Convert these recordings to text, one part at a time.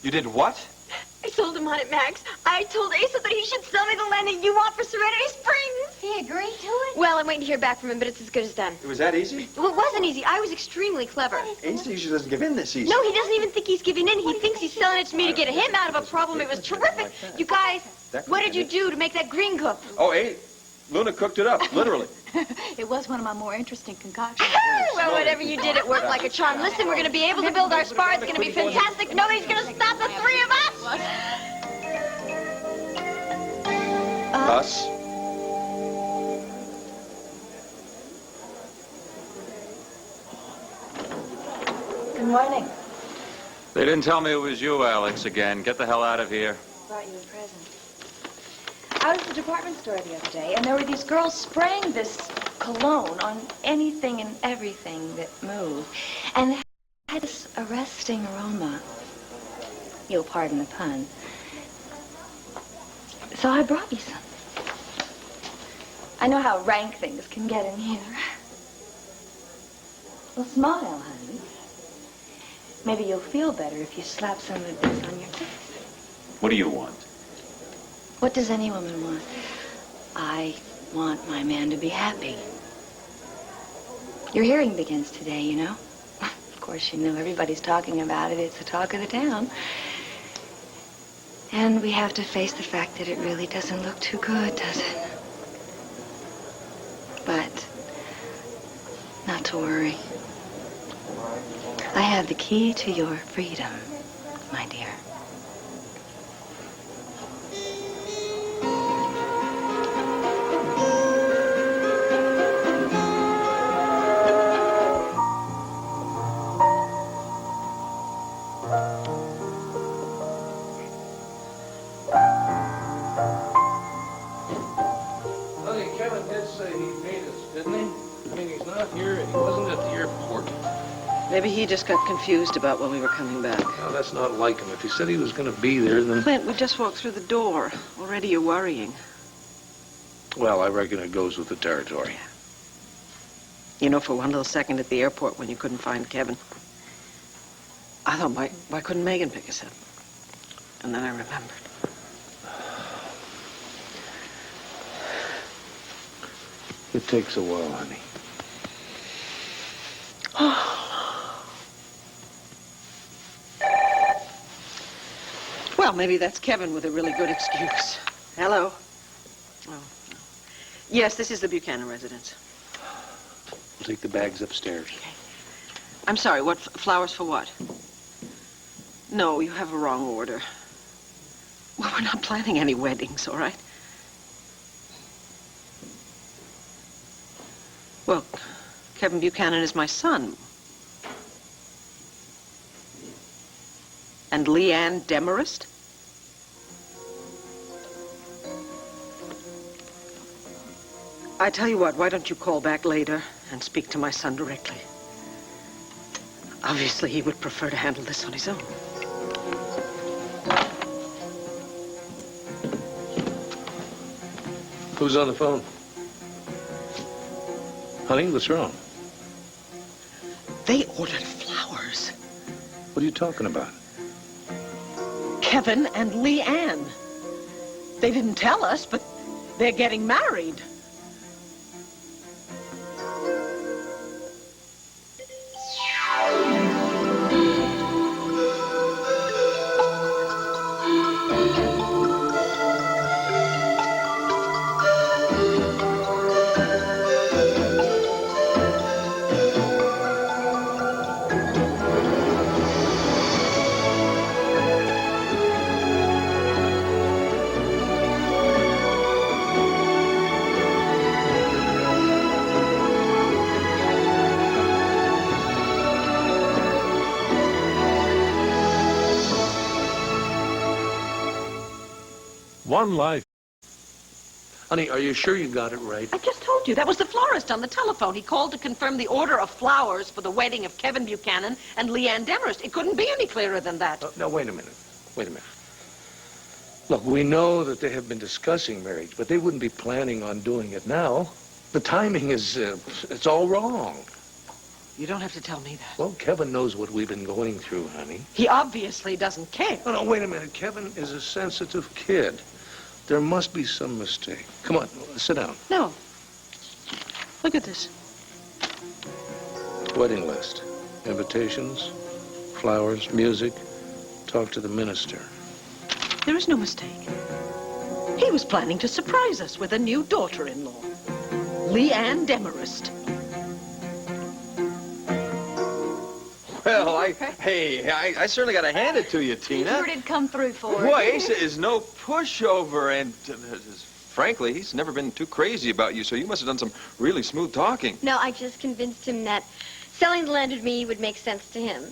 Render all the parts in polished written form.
You did what? I sold him on it, Max. I told Asa that he should sell me the land that you want for Serenity Springs. He agreed to it? Well, I'm waiting to hear back from him, but it's as good as done. It was that easy? Well, it wasn't easy. I was extremely clever. Asa usually doesn't give in this easy. No, he doesn't even think he's giving in. He thinks he's selling it to me to get him out of a problem. It was terrific. You guys, what did you do to make that green cook? Oh, Luna cooked it up, literally. It was one of my more interesting concoctions. Well, whatever you did, it worked like a charm. Listen, we're going to be able to build our spar. It's going to be fantastic. Nobody's going to stop the three of us. Us? Good morning. They didn't tell me it was you, Alex, again. Get the hell out of here. Brought you a present. I was at the department store the other day, and there were these girls spraying this cologne on anything and everything that moved. And it had this arresting aroma. You'll pardon the pun. So I brought you some. I know how rank things can get in here. Well, smile, honey. Maybe you'll feel better if you slap some of this on your face. What do you want? What does any woman want? I want my man to be happy. Your hearing begins today, you know. Of course, you know everybody's talking about it. It's the talk of the town. And we have to face the fact that it really doesn't look too good, does it? But not to worry. I have the key to your freedom, my dear. Kevin did say he made us, didn't he? I mean, he's not here, and he wasn't at the airport. Maybe he just got confused about when we were coming back. Now, that's not like him. If he said he was going to be there, then... Clint, we just walked through the door. Already you're worrying. Well, I reckon it goes with the territory. You know, for one little second at the airport when you couldn't find Kevin, I thought, why couldn't Megan pick us up? And then I remembered. It takes a while, honey. Well, maybe that's Kevin with a really good excuse. Hello? Oh, no. Yes, this is the Buchanan residence. We'll take the bags upstairs. Okay. I'm sorry, what, flowers for what? No, you have a wrong order. Well, we're not planning any weddings, all right? Well, Kevin Buchanan is my son. And Leanne Demarest? I tell you what, why don't you call back later and speak to my son directly? Obviously, he would prefer to handle this on his own. Who's on the phone? Honey, what's wrong? They ordered flowers. What are you talking about? Kevin and Leanne. They didn't tell us, but they're getting married. One life. Honey, are you sure you got it right? I just told you. That was the florist on the telephone. He called to confirm the order of flowers for the wedding of Kevin Buchanan and Leanne Demarest. It couldn't be any clearer than that. No, wait a minute. Wait a minute. Look, we know that they have been discussing marriage, but they wouldn't be planning on doing it now. The timing is, it's all wrong. You don't have to tell me that. Well, Kevin knows what we've been going through, honey. He obviously doesn't care. No, wait a minute. Kevin is a sensitive kid. There must be some mistake. Come on, sit down. No. Look at this. Wedding list. Invitations, flowers, music. Talk to the minister. There is no mistake. He was planning to surprise us with a new daughter-in-law. Leanne Demarest. Well, I certainly got to hand it to you, Tina. Sure did come through for it. Boy, Asa is no pushover, and frankly, he's never been too crazy about you, so you must have done some really smooth talking. No, I just convinced him that selling the land to me would make sense to him.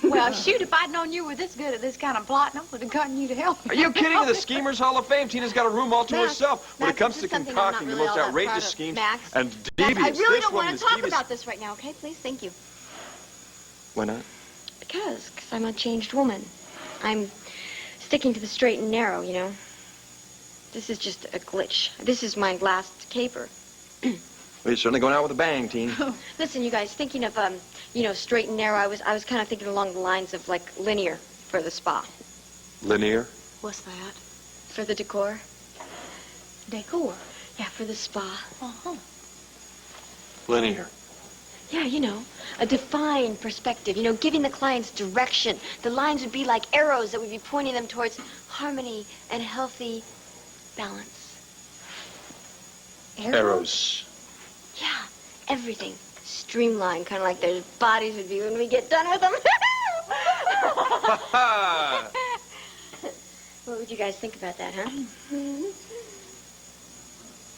Well, shoot, if I'd known you were this good at this kind of plotting, I would have gotten you to help me. Are you kidding? The Schemers Hall of Fame. Tina's got a room all to herself. When it comes to concocting the most outrageous schemes Max. and Max, devious, I really this don't woman want is to talk devious. about this right now, okay? Please, thank you. Why not? Because I'm a changed woman. I'm sticking to the straight and narrow, you know. This is just a glitch. This is my last caper. Well, you're certainly going out with a bang, Tina. Listen, you guys, thinking of, you know, straight and narrow, I was kind of thinking along the lines of, like, linear for the spa. Linear? What's that? For the decor. Decor. Yeah, for the spa. Uh-huh. Linear. Yeah, you know, a defined perspective, you know, giving the clients direction. The lines would be like arrows that would be pointing them towards harmony and healthy balance. Arrows. Yeah, everything. Streamlined, kind of like their bodies would be when we get done with them. What would you guys think about that, huh?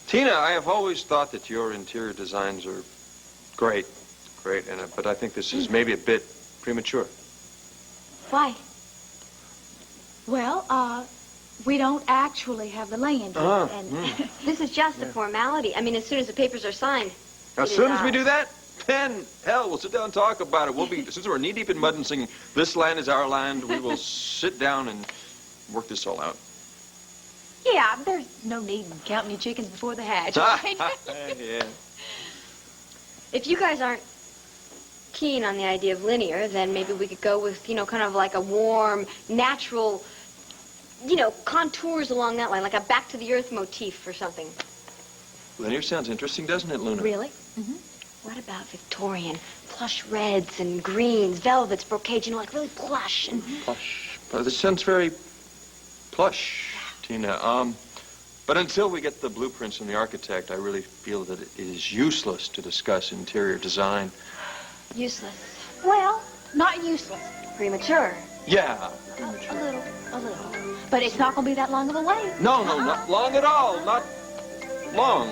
Tina, I have always thought that your interior designs are great, but I think this is maybe a bit premature. Why? Well, we don't actually have the land yet, and This is just a formality. I mean, as soon as the papers are signed. As it soon is as we ours. do that, then, hell, we'll sit down and talk about it. We'll be, since we're knee-deep in mud and singing, this land is our land, we will sit down and work this all out. yeah, there's no need in counting your chickens before the hatch. Yeah. If you guys aren't keen on the idea of linear, then maybe we could go with, you know, kind of like a warm, natural, you know, contours along that line, like a back-to-the-earth motif or something. Linear sounds interesting, doesn't it, Luna? Really? Mm-hmm. What about Victorian? Plush reds and greens, velvets, brocades, you know, like really plush. And... Plush. This sounds very plush, Tina. But until we get the blueprints from the architect, I really feel that it is useless to discuss interior design. Useless. Well, not useless. Premature. Yeah. A little. But it's not going to be that long of a wait. No, not long at all. Not long.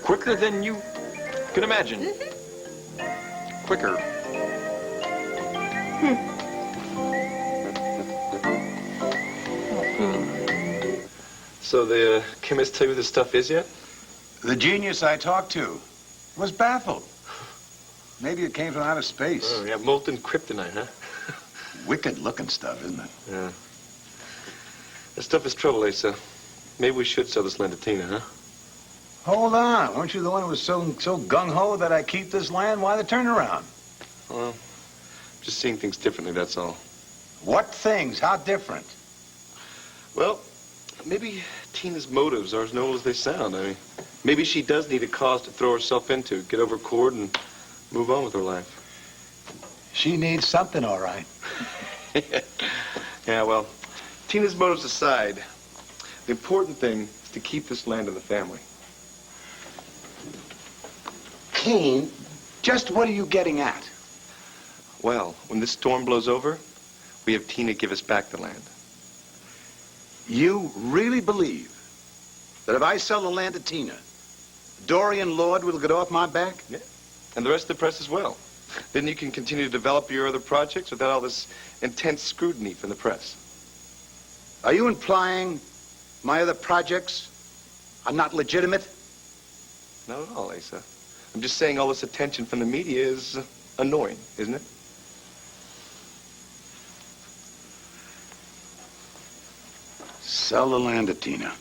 Quicker than you can imagine. Mm-hmm. Quicker. So the chemist tell you who this stuff is yet? The genius I talked to was baffled. Maybe it came from outer space. Oh, yeah, molten kryptonite, huh? Wicked-looking stuff, isn't it? Yeah. That stuff is trouble, Asa. Maybe we should sell this land to Tina, huh? Hold on. Weren't you the one who was so gung-ho that I keep this land? Why the turnaround? Well, just seeing things differently, that's all. What things? How different? Well, maybe Tina's motives are as noble as they sound. I mean, maybe she does need a cause to throw herself into, get over cord and move on with her life. She needs something, all right. Yeah, well, Tina's motives aside, the important thing is to keep this land in the family. Kane, just what are you getting at? Well, when this storm blows over, we have Tina give us back the land. You really believe that if I sell the land to Tina, Dorian Lord will get off my back? Yeah. And the rest of the press as well. Then you can continue to develop your other projects without all this intense scrutiny from the press. Are you implying my other projects are not legitimate? Not at all, Asa. I'm just saying all this attention from the media is annoying, isn't it? Sell the land to Tina.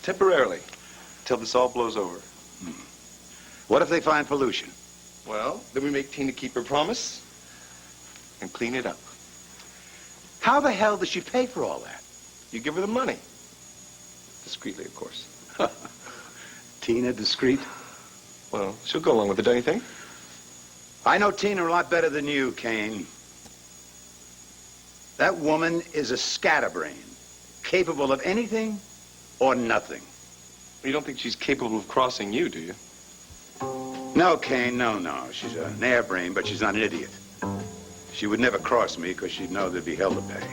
Temporarily, till this all blows over. What if they find pollution? Well, then we make Tina keep her promise and clean it up. How the hell does she pay for all that? You give her the money. Discreetly, of course. Tina discreet? Well, she'll go along with it, don't you think? I know Tina a lot better than you, Kane. That woman is a scatterbrain, capable of anything or nothing. You don't think she's capable of crossing you, do you? No, Kane, no. She's an airbrain, but she's not an idiot. She would never cross me because she'd know there'd be hell to pay.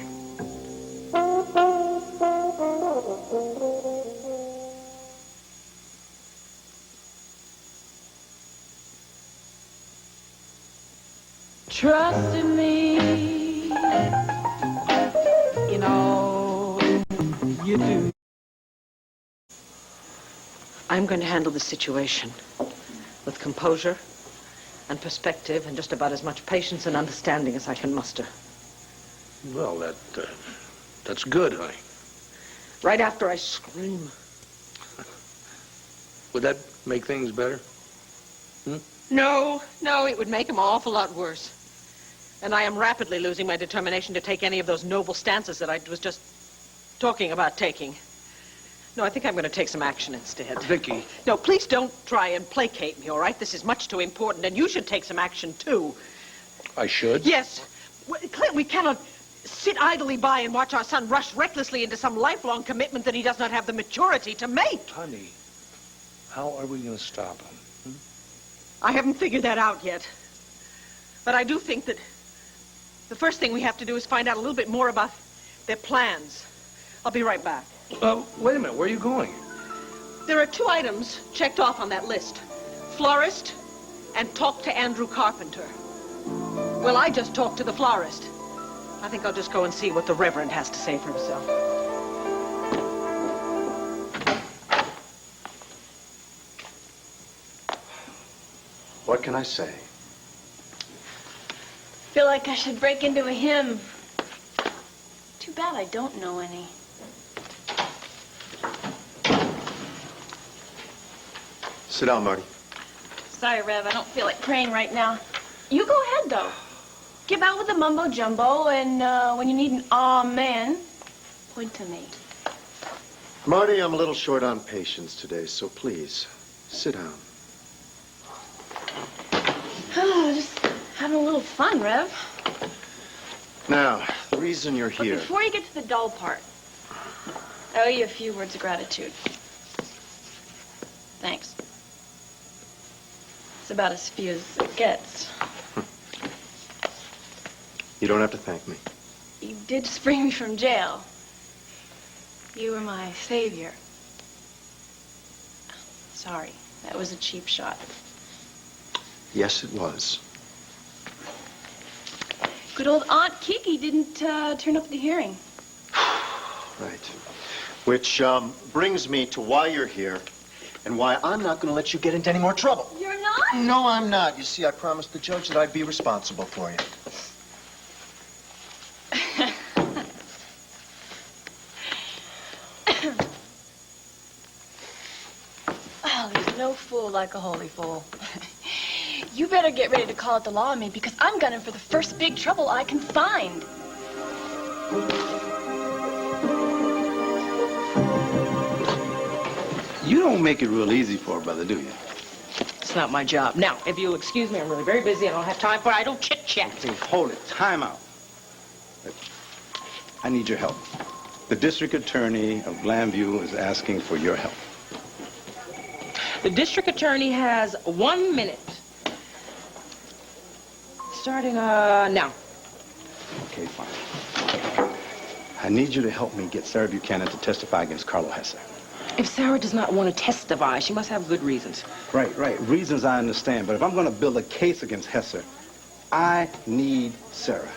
Trust in me, you know you do. I'm going to handle the situation with composure and perspective and just about as much patience and understanding as I can muster. Well, that's good, honey. Right after I scream. Would that make things better? No, it would make him an awful lot worse. And I am rapidly losing my determination to take any of those noble stances that I was just talking about taking. No, I think I'm going to take some action instead. Vicki. No, please don't try and placate me, all right? This is much too important, and you should take some action, too. I should? Yes. Clint, we cannot sit idly by and watch our son rush recklessly into some lifelong commitment that he does not have the maturity to make. Honey, how are we going to stop him? I haven't figured that out yet. But I do think that the first thing we have to do is find out a little bit more about their plans. I'll be right back. Wait a minute. Where are you going? There are 2 items checked off on that list. Florist and talk to Andrew Carpenter. Well, I just talked to the florist. I think I'll just go and see what the Reverend has to say for himself. What can I say? Feel like I should break into a hymn. Too bad I don't know any. Sit down, Marty. Sorry, Rev, I don't feel like praying right now. You go ahead, though. Give out with the mumbo-jumbo, and when you need an amen, point to me. Marty, I'm a little short on patience today, so please, sit down. Oh, just having a little fun, Rev. Now, the reason you're But here... before you get to the dull part, I owe you a few words of gratitude. Thanks. It's about as few as it gets. You don't have to thank me. You did spring me from jail. You were my savior. Sorry, that was a cheap shot. Yes, it was. Good old Aunt Kiki didn't turn up at the hearing. Right. Which brings me to why you're here and why I'm not going to let you get into any more trouble. You're not? No, I'm not. You see, I promised the judge that I'd be responsible for you. Well, there's no fool like a holy fool. You better get ready to call it the law on me because I'm gunning for the first big trouble I can find. You don't make it real easy for her, brother, do you? It's not my job. Now, if you'll excuse me, I'm really very busy. I don't have time for idle chit-chat. Okay, hold it. Time out. I need your help. The district attorney of Glenview is asking for your help. The district attorney has 1 minute. Starting, now. Okay, fine. I need you to help me get Sarah Buchanan to testify against Carlo Hesser. If Sarah does not want to testify, she must have good reasons. Right. Reasons I understand. But if I'm going to build a case against Hesser, I need Sarah.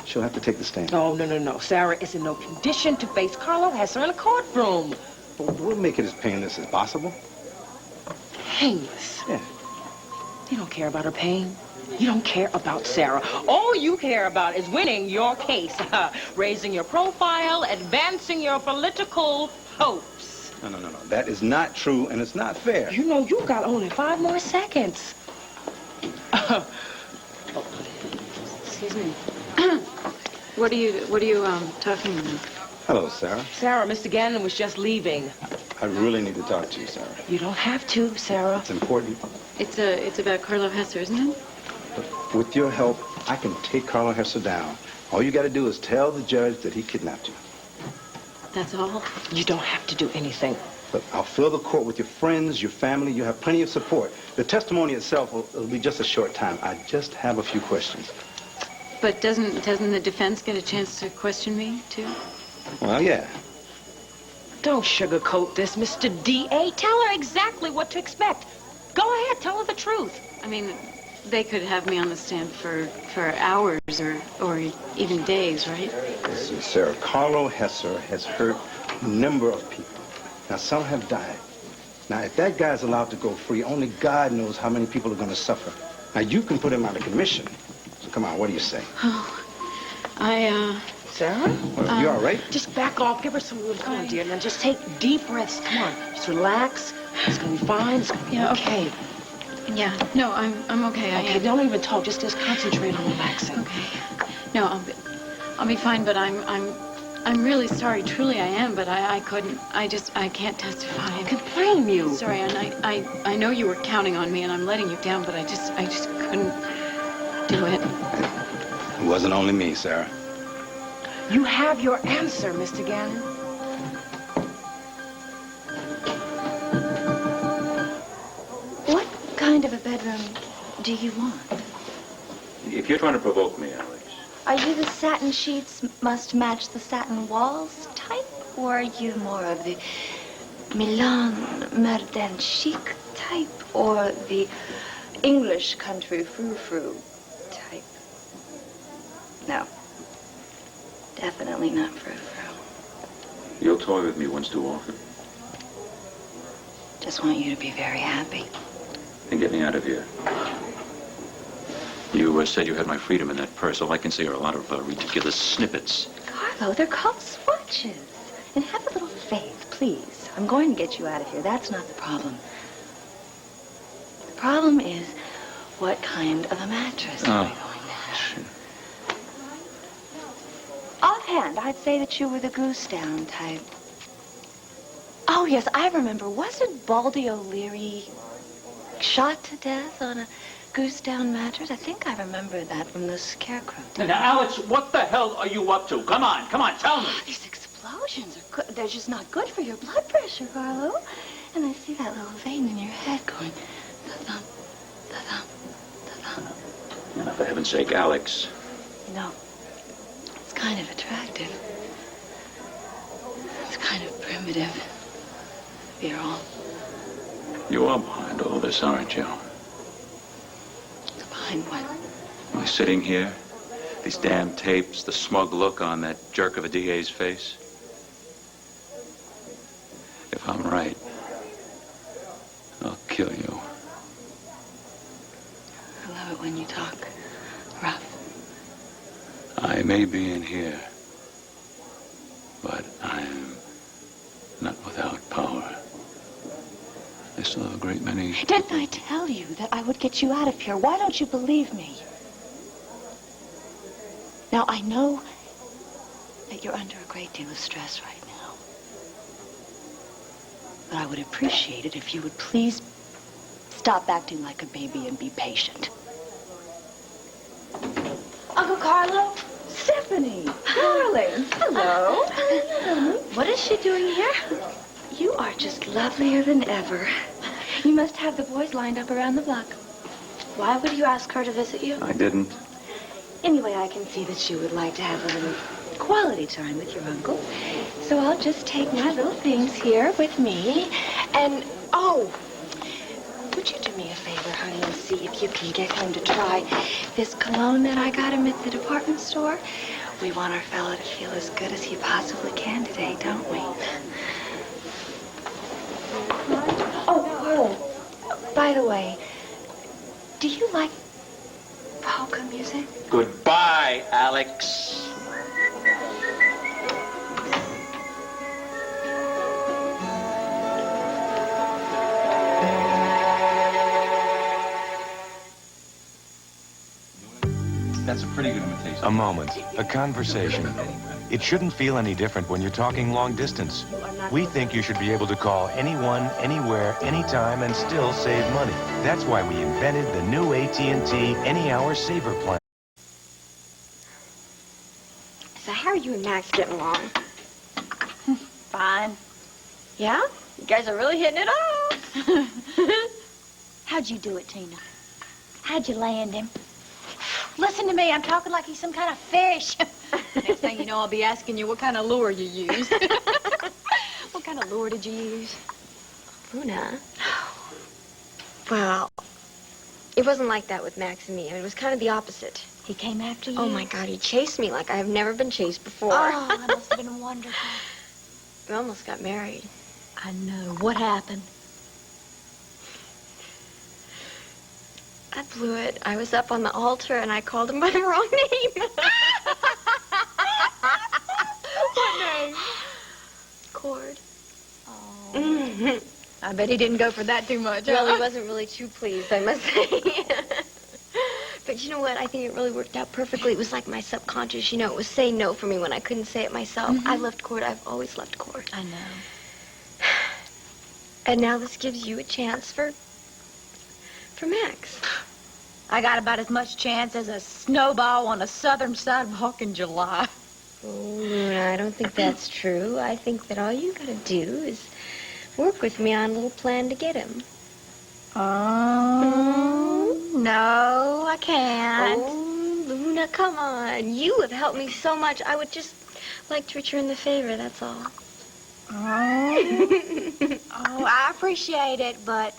She'll have to take the stand. Oh, no. Sarah is in no condition to face Carlo Hesser in a courtroom. We'll make it as painless as possible. Painless? Yeah. You don't care about her pain. You don't care about Sarah. All you care about is winning your case, raising your profile, advancing your political hopes. No. That is not true, and it's not fair. You know, you got only 5 more seconds. Excuse me. What are you talking about? Hello, Sarah. Sarah, Mr. Gannon was just leaving. I really need to talk to you, Sarah. You don't have to, Sarah. It's important. It's about Carlo Hesser, isn't it? With your help, I can take Carlo Hesser down. All you got to do is tell the judge that he kidnapped you. That's all? You don't have to do anything. But I'll fill the court with your friends, your family. You have plenty of support. The testimony itself will be just a short time. I just have a few questions. But doesn't the defense get a chance to question me, too? Well, yeah. Don't sugarcoat this, Mr. D.A. Tell her exactly what to expect. Go ahead, tell her the truth. I mean, they could have me on the stand for hours or even days, right? Listen, Sarah, Carlo Hesser has hurt a number of people. Now, some have died. Now, if that guy's allowed to go free, only God knows how many people are going to suffer. Now, you can put him out of commission. So, come on, what do you say? Oh, Sarah? Well, you all right? Just back off. Give her some room. Come on, dear. Now, just take deep breaths. Come on. Just relax. It's going to be fine. It's going to be okay. Yeah, no, I'm okay. Okay, don't even talk. Just concentrate on relaxing. Okay. No, I'll be fine, but I'm really sorry. Truly, I am, but I can't testify. I could blame you. Sorry, and I know you were counting on me, and I'm letting you down, but I just couldn't do it. It wasn't only me, Sarah. You have your answer, Mr. Gannon. What kind of a bedroom do you want? If you're trying to provoke me, Alex. Are you the satin sheets must match the satin walls type? Or are you more of the Milan Merden chic type? Or the English country frou-frou type? No. Definitely not frou-frou. You'll toy with me once too often. Just want you to be very happy. And get me out of here. You said you had my freedom in that purse. All I can say are a lot of ridiculous snippets. Carlo, they're called swatches. And have a little faith, please. I'm going to get you out of here. That's not the problem. The problem is, what kind of a mattress are we going to have? Offhand, I'd say that you were the goose down type. Oh, yes, I remember. Wasn't Baldy O'Leary shot to death on a goose down mattress? I think I remember that from the Scarecrow. Now, Alex, what the hell are you up to? Come on, tell me. Oh, these explosions are good. They're just not good for your blood pressure, Carlo. And I see that little vein in your head going da-thump, da-thump, da-thump. Now, for heaven's sake, Alex. You know, it's kind of attractive. It's kind of primitive. Virile. You are behind all this, aren't you? Behind what? Am I sitting here? These damn tapes, the smug look on that jerk of a DA's face? If I'm right, I'll kill you. I love it when you talk rough. I may be in here, but I'm not without power. I still have a great many... Didn't I tell you that I would get you out of here? Why don't you believe me? Now, I know that you're under a great deal of stress right now. But I would appreciate it if you would please stop acting like a baby and be patient. Uncle Carlo? Stephanie! Darling! Hello! What is she doing here? You are just lovelier than ever. You must have the boys lined up around the block. Why would you ask her to visit you? I didn't. Anyway, I can see that you would like to have a little quality time with your uncle. So I'll just take my little things here with me. And, oh, would you do me a favor, honey, and see if you can get him to try this cologne that I got him at the department store? We want our fella to feel as good as he possibly can today, don't we? Oh, by the way, do you like polka music? Goodbye, Alex. That's a pretty good imitation. A moment, a conversation. It shouldn't feel any different when you're talking long distance. We think you should be able to call anyone, anywhere, anytime, and still save money. That's why we invented the new AT&T Any Hour Saver Plan. So how are you and Max getting along? Fine. Yeah? You guys are really hitting it off. How'd you do it, Tina? How'd you land him? Listen to me, I'm talking like he's some kind of fish. Next thing you know, I'll be asking you what kind of lure you used. What kind of lure did you use? Luna. Well, it wasn't like that with Max and me. I mean, it was kind of the opposite. He came after you? Oh, my God, he chased me like I have never been chased before. Oh, that must have been wonderful. We almost got married. I know. What happened? I blew it. I was up on the altar and I called him by the wrong name. What name? Cord. Oh. I bet he didn't go for that too much. Well, he wasn't really too pleased, I must say. But you know what? I think it really worked out perfectly. It was like my subconscious, you know, it was saying no for me when I couldn't say it myself. I loved Cord. I've always loved Cord. I know. And now this gives you a chance for Max. I got about as much chance as a snowball on a southern sidewalk in July. Oh, Luna, I don't think that's true. I think that all you gotta do is work with me on a little plan to get him. Oh, no, I can't. Oh, Luna, come on. You have helped me so much. I would just like to return the favor, that's all. Oh, I appreciate it, but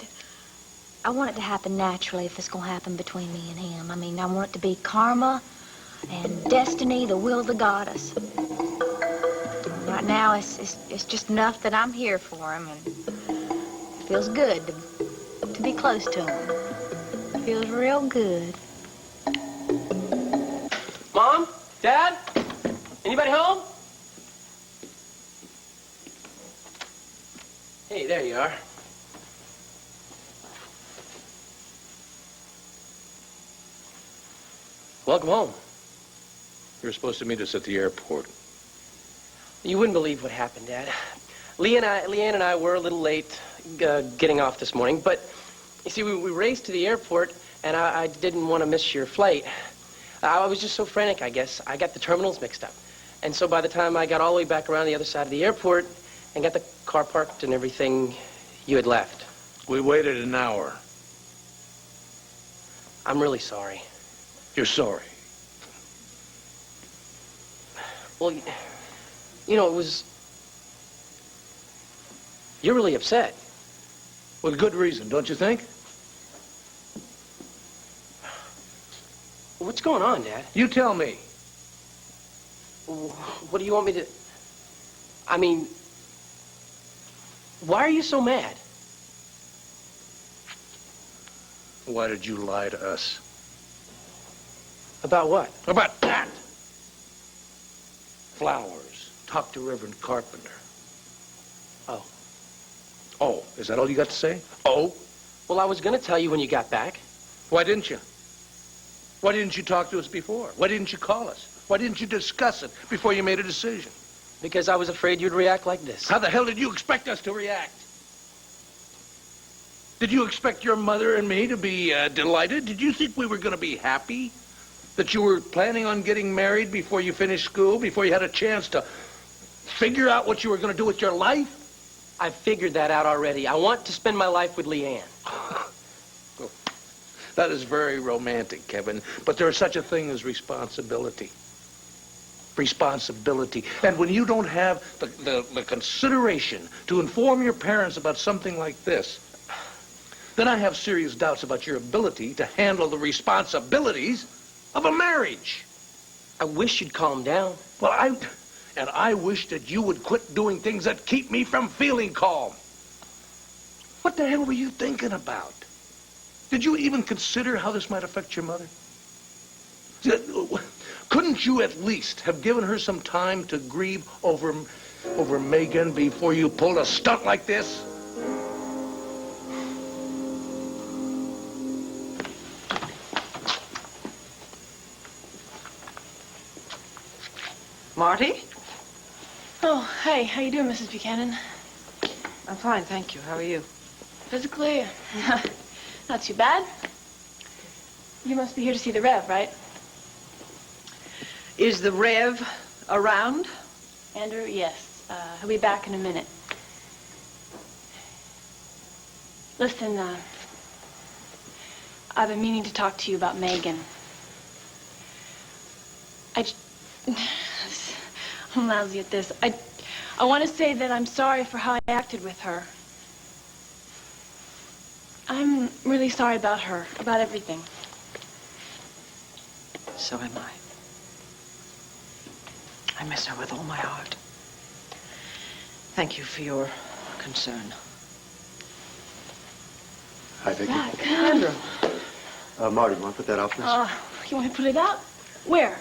I want it to happen naturally if it's going to happen between me and him. I mean, I want it to be karma and destiny, the will of the goddess. Right now, it's just enough that I'm here for him, and it feels good to be close to him. It feels real good. Mom? Dad? Anybody home? Hey, there you are. Welcome home. You were supposed to meet us at the airport. You wouldn't believe what happened, Dad. Leanne and I were a little late getting off this morning, but you see, we raced to the airport, and I didn't want to miss your flight. I was just so frantic, I guess. I got the terminals mixed up. And so by the time I got all the way back around the other side of the airport and got the car parked and everything, you had left. We waited an hour. I'm really sorry. You're sorry. Well, you know, it was... You're really upset. With good reason, don't you think? What's going on, Dad? You tell me. What do you want me to... I mean... Why are you so mad? Why did you lie to us? About what? About that. Flowers. Talk to Reverend Carpenter. Oh. Oh, is that all you got to say? Oh? Well, I was going to tell you when you got back. Why didn't you? Why didn't you talk to us before? Why didn't you call us? Why didn't you discuss it before you made a decision? Because I was afraid you'd react like this. How the hell did you expect us to react? Did you expect your mother and me to be delighted? Did you think we were going to be happy? That you were planning on getting married before you finished school, before you had a chance to figure out what you were going to do with your life? I figured that out already. I want to spend my life with Leanne. That is very romantic, Kevin. But there is such a thing as responsibility. Responsibility. And when you don't have the consideration to inform your parents about something like this, then I have serious doubts about your ability to handle the responsibilities of a marriage. I wish you'd calm down. Well, I wish that you would quit doing things that keep me from feeling calm. What the hell were you thinking about? Did you even consider how this might affect your mother? Couldn't you at least have given her some time to grieve over Megan before you pulled a stunt like this? Marty? Oh, hey, how you doing, Mrs. Buchanan? I'm fine, thank you. How are you? Physically, not too bad. You must be here to see the Rev, right? Is the Rev around? Andrew, yes. He'll be back in a minute. Listen, I've been meaning to talk to you about Megan. I'm lousy at this. I want to say that I'm sorry for how I acted with her. I'm really sorry about her, about everything. So am I. I miss her with all my heart. Thank you for your concern. Hi, Vicki. Back. Andrew. Marty, you want to put that out, please? You want me to put it out? Where?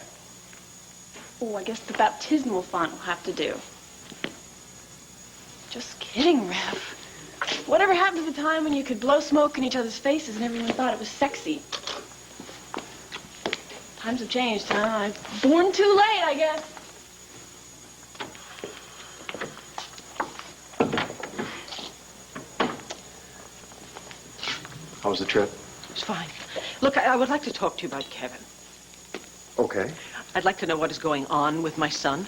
Oh, I guess the baptismal font will have to do. Just kidding, Rev. Whatever happened to the time when you could blow smoke in each other's faces and everyone thought it was sexy? Times have changed, huh? I'm born too late, I guess. How was the trip? It's fine. Look, I would like to talk to you about Kevin. Okay. I'd like to know what is going on with my son.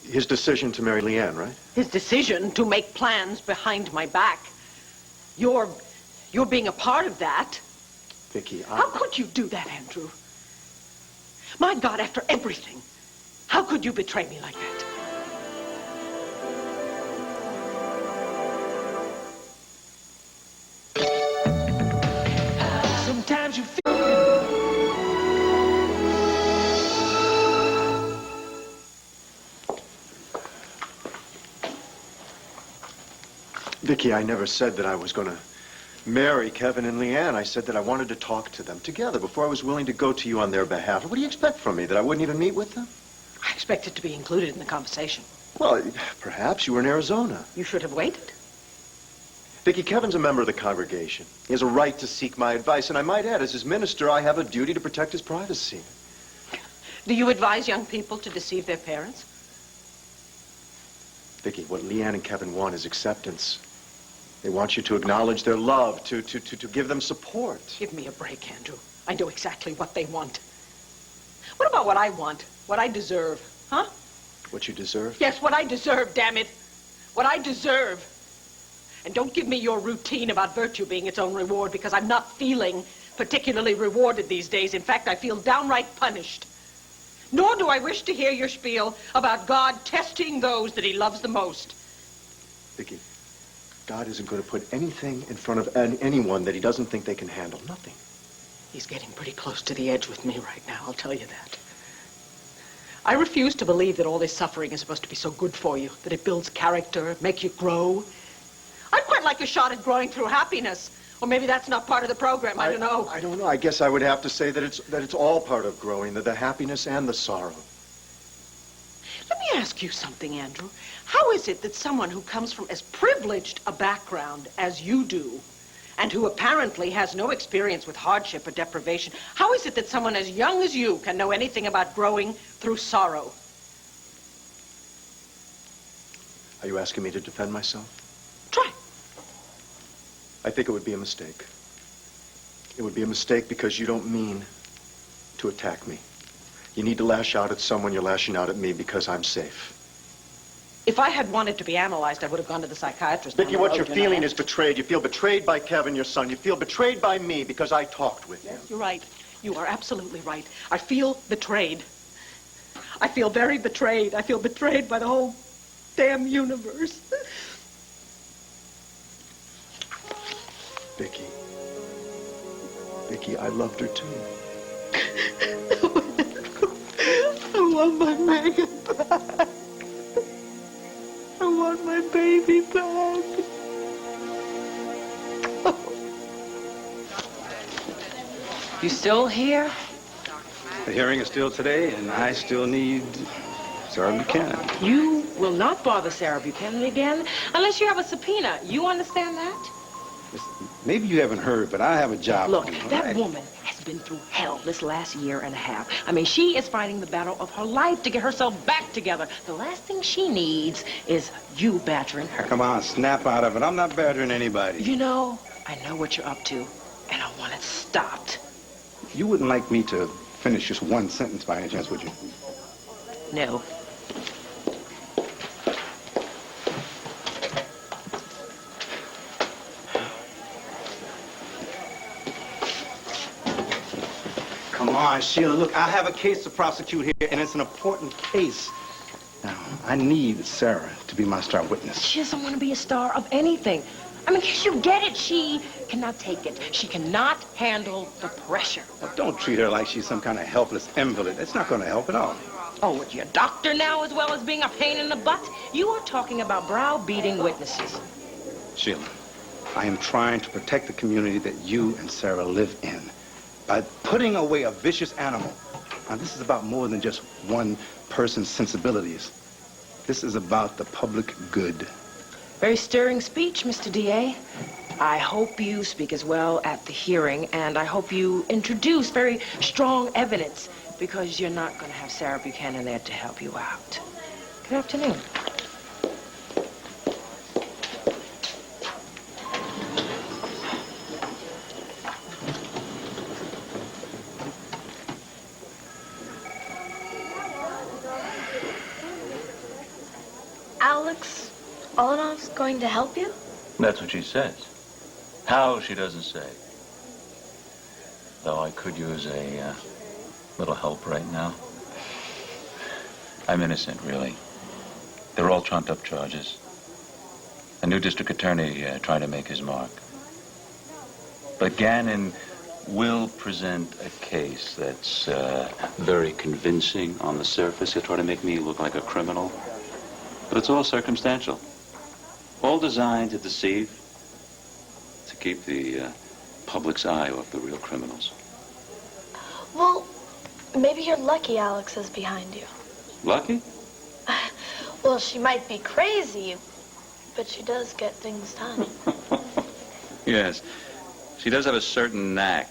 His decision to marry Leanne, right? His decision to make plans behind my back. You're being a part of that. Vicki, How could you do that, Andrew? My God, after everything, how could you betray me like that? Sometimes you feel... Vicki, I never said that I was going to marry Kevin and Leanne. I said that I wanted to talk to them together before I was willing to go to you on their behalf. What do you expect from me, that I wouldn't even meet with them? I expected to be included in the conversation. Well, perhaps you were in Arizona. You should have waited. Vicki, Kevin's a member of the congregation. He has a right to seek my advice, and I might add, as his minister, I have a duty to protect his privacy. Do you advise young people to deceive their parents? Vicki, what Leanne and Kevin want is acceptance. They want you to acknowledge their love, to give them support. Give me a break, Andrew. I know exactly what they want. What about what I want? What I deserve? Huh? What you deserve? Yes, what I deserve, damn it. What I deserve. And don't give me your routine about virtue being its own reward, because I'm not feeling particularly rewarded these days. In fact, I feel downright punished. Nor do I wish to hear your spiel about God testing those that he loves the most. Vicki, God isn't going to put anything in front of anyone that he doesn't think they can handle. Nothing. He's getting pretty close to the edge with me right now, I'll tell you that. I refuse to believe that all this suffering is supposed to be so good for you, that it builds character, makes you grow. I'd quite like a shot at growing through happiness. Or maybe that's not part of the program, I don't know. I don't know. I guess I would have to say that it's all part of growing, the happiness and the sorrow. Let me ask you something, Andrew. How is it that someone who comes from as privileged a background as you do, and who apparently has no experience with hardship or deprivation, how is it that someone as young as you can know anything about growing through sorrow? Are you asking me to defend myself? Try. I think it would be a mistake. It would be a mistake because you don't mean to attack me. You need to lash out at someone, you're lashing out at me because I'm safe. If I had wanted to be analyzed, I would have gone to the psychiatrist. Vicki, what you're feeling is betrayed. You feel betrayed by Kevin, your son. You feel betrayed by me because I talked with him. Yes, you're right. You are absolutely right. I feel betrayed. I feel very betrayed. I feel betrayed by the whole damn universe. Vicki. Vicki, I loved her too. I want my Megan back. I want my baby back. You still here? The hearing is still today, and I still need Sarah Buchanan. You will not bother Sarah Buchanan again unless you have a subpoena. You understand that? Maybe you haven't heard, but I have a job. Look, on me, all that right? woman has been through hell this last year and a half. I mean, she is fighting the battle of her life to get herself back together. The last thing she needs is you badgering her. Come on, snap out of it. I'm not badgering anybody. You know, I know what you're up to, and I want it stopped. You wouldn't like me to finish just one sentence by any chance, would you? No. Come on, Sheila, look, I have a case to prosecute here, and it's an important case. Now, I need Sarah to be my star witness. She doesn't want to be a star of anything. I mean, you get it. She cannot take it. She cannot handle the pressure. Well, don't treat her like she's some kind of helpless invalid. It's not going to help at all. Oh, what, you're a doctor now as well as being a pain in the butt? You are talking about browbeating witnesses. Sheila, I am trying to protect the community that you and Sarah live in by putting away a vicious animal. Now, this is about more than just one person's sensibilities. This is about the public good. Very stirring speech, Mr. D.A. I hope you speak as well at the hearing, and I hope you introduce very strong evidence, because you're not going to have Sarah Buchanan there to help you out. Good afternoon. Alex Olenov's going to help you? That's what she says. How, she doesn't say. Though I could use a little help right now. I'm innocent, really. They're all trumped-up charges. A new district attorney trying to make his mark. But Gannon will present a case that's very convincing on the surface. He'll try to make me look like a criminal. But it's all circumstantial. All designed to deceive, to keep the public's eye off the real criminals. Well, maybe you're lucky Alex is behind you. Lucky? Well, she might be crazy, but she does get things done. Yes. She does have a certain knack.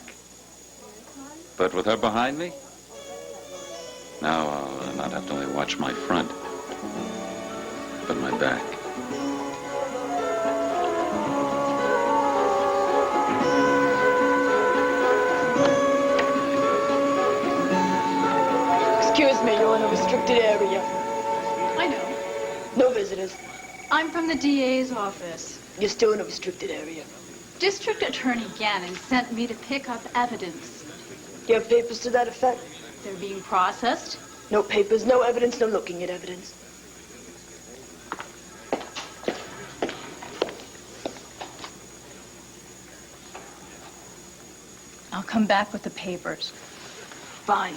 But with her behind me, now I'll not have to only watch my front, but my back. Excuse me, you're in a restricted area. I know. No visitors. I'm from the DA's office. You're still in a restricted area. District Attorney Gannon sent me to pick up evidence. You have papers to that effect? They're being processed. No papers, no evidence, no looking at evidence. I'll come back with the papers. Fine.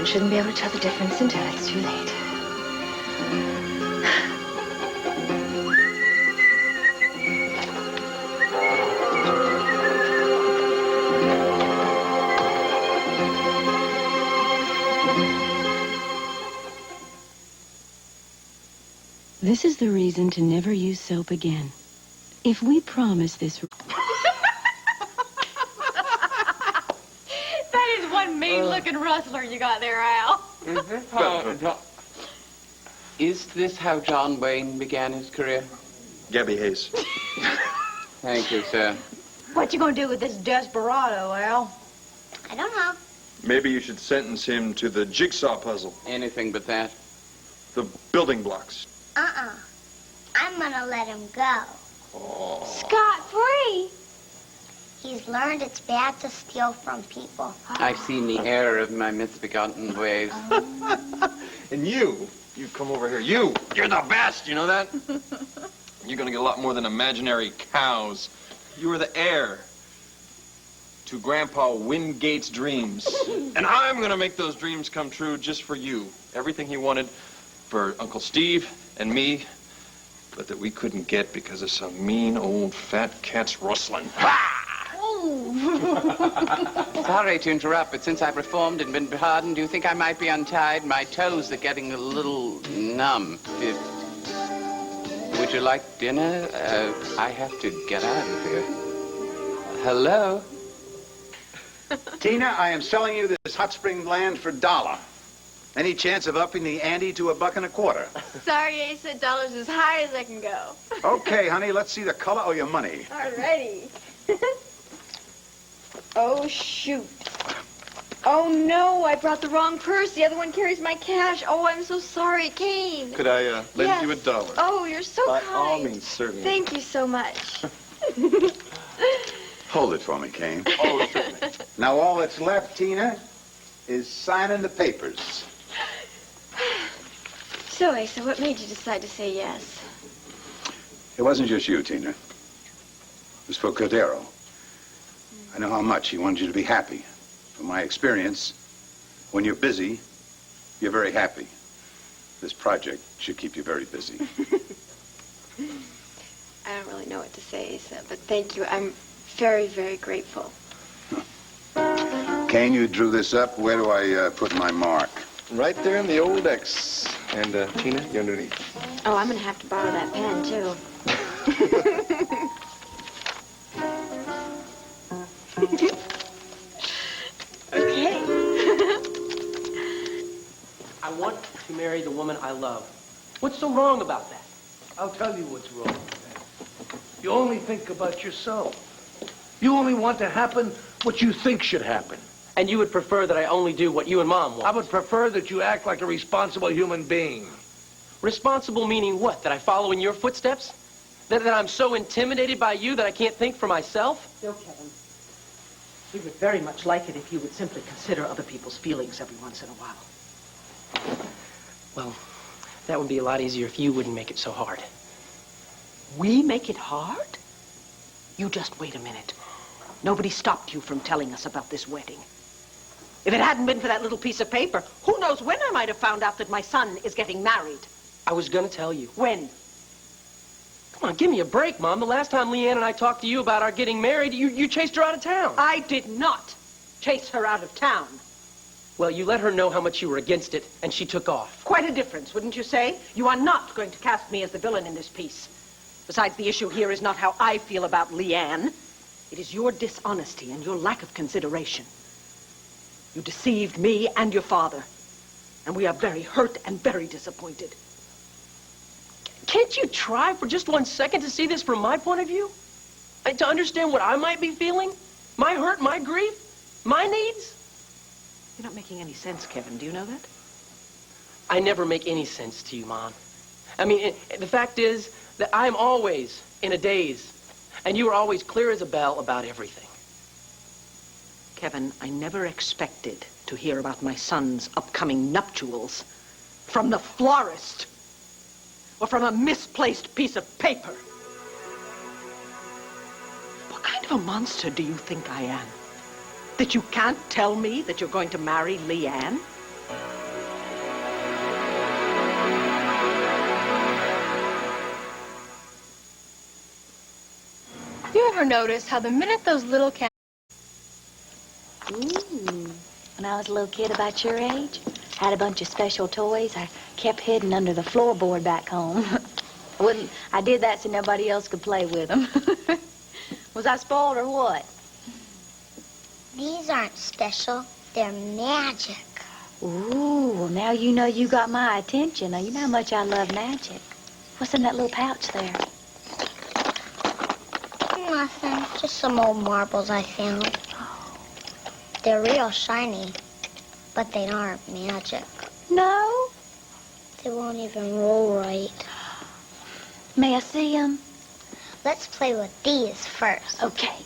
Shouldn't be able to tell the difference until it's too late. This is the reason to never use soap again. If we promise this... That is one mean-looking rustler you got there, Al. Is this how John Wayne began his career? Gabby Hayes. Thank you, sir. What you gonna do with this desperado, Al? I don't know. Maybe you should sentence him to the jigsaw puzzle. Anything but that. The building blocks. I'm gonna let him go. Oh. Scot-free? He's learned it's bad to steal from people. I've seen the error of my misbegotten ways. And you come over here. You're the best, you know that? You're gonna get a lot more than imaginary cows. You are the heir to Grandpa Wingate's dreams. And I'm gonna make those dreams come true just for you. Everything he wanted for Uncle Steve and me, but that we couldn't get because of some mean old fat cat's rustling. Sorry to interrupt, but since I've reformed and been hardened, do you think I might be untied? My toes are getting a little numb. Would you like dinner? I have to get out of here. Hello? Tina, I am selling you this hot spring land for $1. Any chance of upping the ante to $1.25? Sorry, Ace, $1 as high as I can go. Okay, honey, let's see the color of your money. Alrighty. Oh, shoot. Oh, no, I brought the wrong purse. The other one carries my cash. Oh, I'm so sorry, Kane. Could I lend Yes. you $1? Oh, you're so By kind. all means, certainly. Thank you so much. Hold it for me, Kane. Oh, certainly. Now all that's left, Tina, is signing the papers. So, Asa, what made you decide to say yes? It wasn't just you, Tina. It was for Cordero. I know how much he wanted you to be happy. From my experience, when you're busy, you're very happy. This project should keep you very busy. I don't really know what to say, Asa, but thank you. I'm very, very grateful. Kane, you drew this up. Where do I put my mark? Right there in the old X. And, Tina, you're underneath. Oh, I'm going to have to borrow that pen, too. Okay. I want to marry the woman I love. What's so wrong about that? I'll tell you what's wrong with that. You only think about yourself. You only want to happen what you think should happen. And you would prefer that I only do what you and Mom want? I would prefer that you act like a responsible human being. Responsible meaning what? That I follow in your footsteps? That I'm so intimidated by you that I can't think for myself? Still, Kevin, we would very much like it if you would simply consider other people's feelings every once in a while. Well, that would be a lot easier if you wouldn't make it so hard. We make it hard? You just wait a minute. Nobody stopped you from telling us about this wedding. If it hadn't been for that little piece of paper, who knows when I might have found out that my son is getting married. I was gonna tell you. When? Come on, give me a break, Mom. The last time Leanne and I talked to you about our getting married, you chased her out of town. I did not chase her out of town. Well, you let her know how much you were against it, and she took off. Quite a difference, wouldn't you say? You are not going to cast me as the villain in this piece. Besides, the issue here is not how I feel about Leanne. It is your dishonesty and your lack of consideration. You deceived me and your father, and we are very hurt and very disappointed. Can't you try for just 1 second to see this from my point of view? To understand what I might be feeling? My hurt, my grief, my needs? You're not making any sense, Kevin. Do you know that? I never make any sense to you, Mom. I mean, the fact is that I'm always in a daze, and you are always clear as a bell about everything. Kevin, I never expected to hear about my son's upcoming nuptials from the florist or from a misplaced piece of paper. What kind of a monster do you think I am? That you can't tell me that you're going to marry Leanne? Have you ever noticed how the minute those little cats... Ooh. When I was a little kid about your age, had a bunch of special toys I kept hidden under the floorboard back home. I did that so nobody else could play with them. Was I spoiled or what? These aren't special. They're magic. Ooh, well, now you know you got my attention. Now you know how much I love magic. What's in that little pouch there? Nothing. Just some old marbles I found. They're real shiny, but they aren't magic. No? They won't even roll right. May I see them? Let's play with these first. Okay.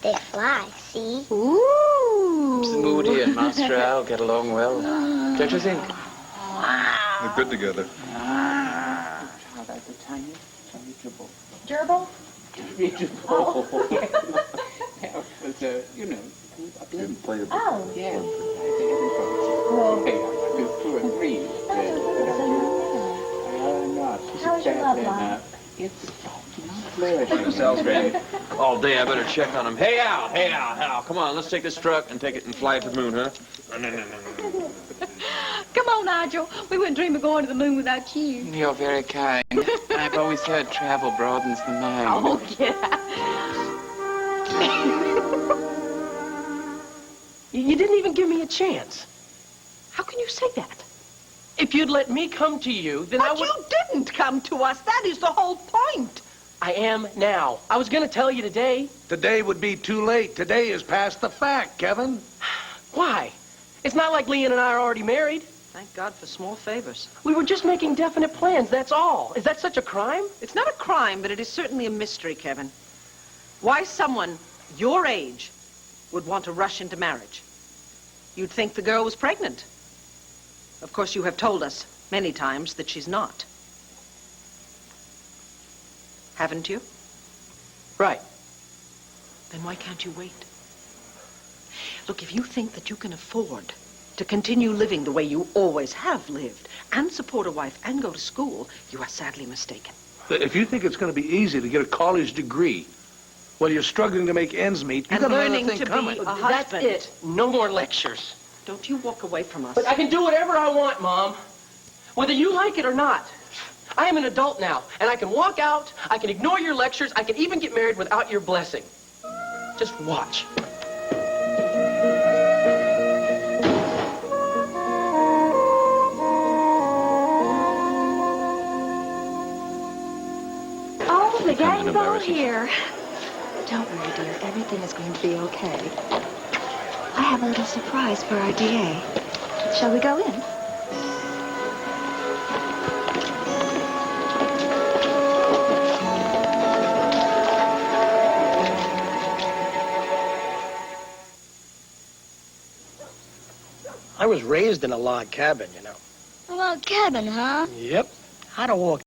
They fly, see? Ooh. Moody and Master Al get along well. Don't you think? They're good together. Oh, that's a tiny. Reachable. Gerbil? Reachable. Oh. That was, you know, a blend. Oh. Yeah. Well, Hey, 2 or 3. Not. How's your love life? It's not flourishing. Miss Alsgrave, all day I better check on him. Hey, Al, come on, let's take this truck and take it and fly it to the moon, huh? Come on, Nigel. We wouldn't dream of going to the moon without you. You're very kind. I've always heard travel broadens the mind. Oh, yeah. You didn't even give me a chance. How can you say that? If you'd let me come to you, then I would... But you didn't come to us. That is the whole point. I am now. I was going to tell you today. Today would be too late. Today is past the fact, Kevin. Why? It's not like Leon and I are already married. Thank God for small favors. We were just making definite plans, that's all. Is that such a crime? It's not a crime, but it is certainly a mystery, Kevin. Why someone your age would want to rush into marriage. You'd think the girl was pregnant. Of course, you have told us many times that she's not. Haven't you? Right. Then why can't you wait? Look, if you think that you can afford to continue living the way you always have lived and support a wife and go to school, you are sadly mistaken. If you think it's going to be easy to get a college degree while you're struggling to make ends meet, you've And got another learning thing to coming. be a That's husband. it. No more lectures. Don't you walk away from us. But I can do whatever I want, Mom. Whether you like it or not. I am an adult now, and I can walk out, I can ignore your lectures, I can even get married without your blessing. Just watch. Oh, the gang's all here. Don't worry, dear. Everything is going to be okay. I have a little surprise for our DA. Shall we go in? I was raised in a log cabin, you know. A log cabin, huh? Yep. I'd have walked